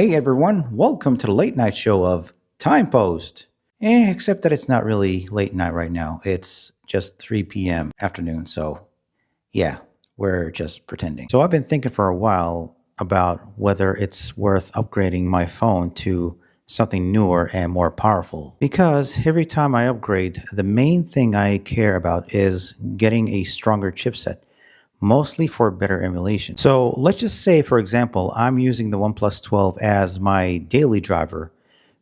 Hey everyone, welcome to the late night show of Time Post. Except that it's not really late night right now. It's just 3 p.m. afternoon, so yeah, we're just pretending. So I've been thinking for a while about whether it's worth upgrading my phone to something newer and more powerful. Because every time I upgrade, the main thing I care about is getting a stronger chipset, mostly for better emulation. So let's just say, for example, I'm using the OnePlus 12 as my daily driver,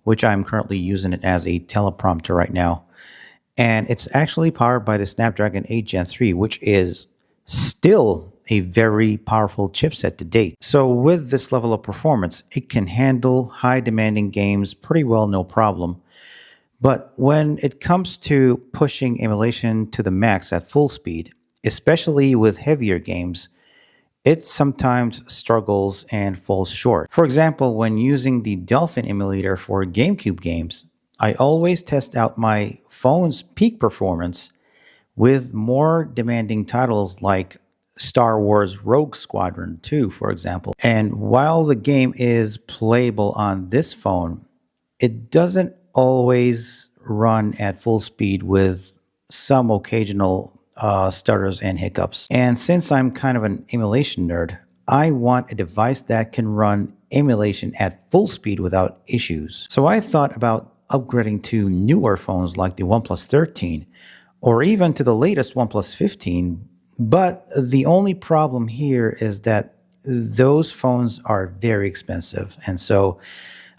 which I'm currently using it as a teleprompter right now. And it's actually powered by the Snapdragon 8 Gen 3, which is still a very powerful chipset to date. So with this level of performance, it can handle high demanding games pretty well, no problem. But when it comes to pushing emulation to the max at full speed, especially with heavier games, it sometimes struggles and falls short. For example, when using the Dolphin emulator for GameCube games, I always test out my phone's peak performance with more demanding titles like Star Wars Rogue Squadron 2, for example. And while the game is playable on this phone, it doesn't always run at full speed with some occasional stutters and hiccups. And since I'm kind of an emulation nerd, I want a device that can run emulation at full speed without issues. So I thought about upgrading to newer phones like the OnePlus 13 or even to the latest OnePlus 15. But the only problem here is that those phones are very expensive. And so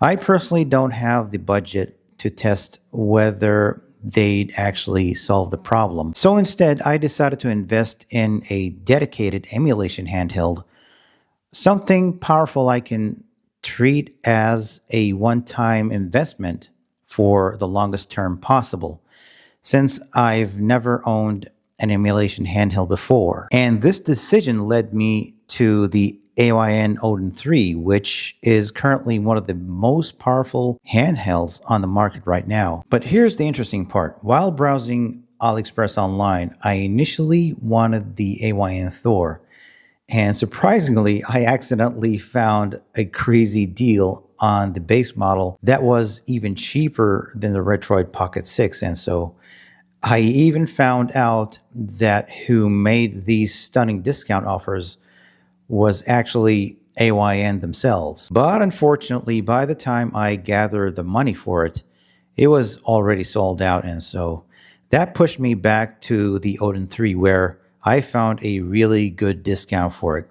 I personally don't have the budget to test whether they'd actually solve the problem. So instead, I decided to invest in a dedicated emulation handheld, something powerful I can treat as a one-time investment for the longest term possible, since I've never owned an emulation handheld before. And this decision led me to the AYN Odin 3, which is currently one of the most powerful handhelds on the market right now. But here's the interesting part. While browsing AliExpress online, I initially wanted the AYN Thor. And surprisingly, I accidentally found a crazy deal on the base model that was even cheaper than the Retroid Pocket 6. And so I even found out that who made these stunning discount offers was actually AYN themselves. But unfortunately, by the time I gathered the money for it, it was already sold out. And so that pushed me back to the Odin 3, where I found a really good discount for it.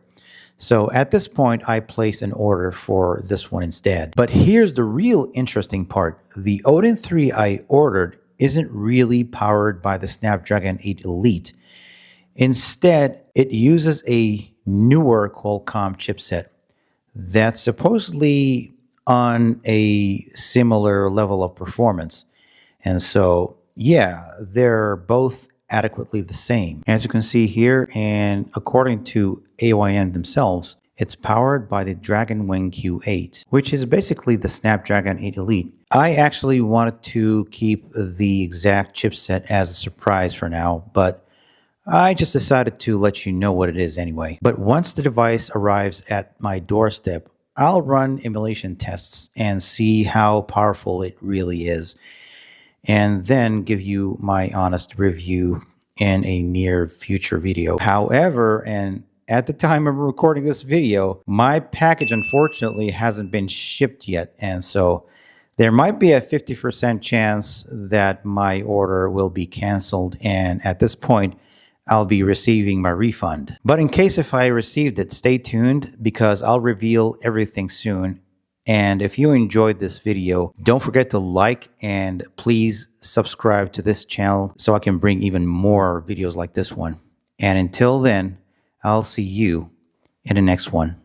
So at this point, I placed an order for this one instead. But here's the real interesting part. The Odin 3 I ordered isn't really powered by the Snapdragon 8 Elite. Instead, it uses a newer Qualcomm chipset that's supposedly on a similar level of performance. And so, yeah, they're both adequately the same. As you can see here, and according to AYN themselves, it's powered by the Dragonwing Q8, which is basically the Snapdragon 8 Elite. I actually wanted to keep the exact chipset as a surprise for now, but I just decided to let you know what it is anyway. But once the device arrives at my doorstep, I'll run emulation tests and see how powerful it really is, and then give you my honest review in a near future video. However, and at the time of recording this video, my package unfortunately hasn't been shipped yet, and so there might be a 50% chance that my order will be canceled, and at this point, I'll be receiving my refund. But in case if I received it, stay tuned because I'll reveal everything soon. And if you enjoyed this video, don't forget to like and please subscribe to this channel so I can bring even more videos like this one. And until then, I'll see you in the next one.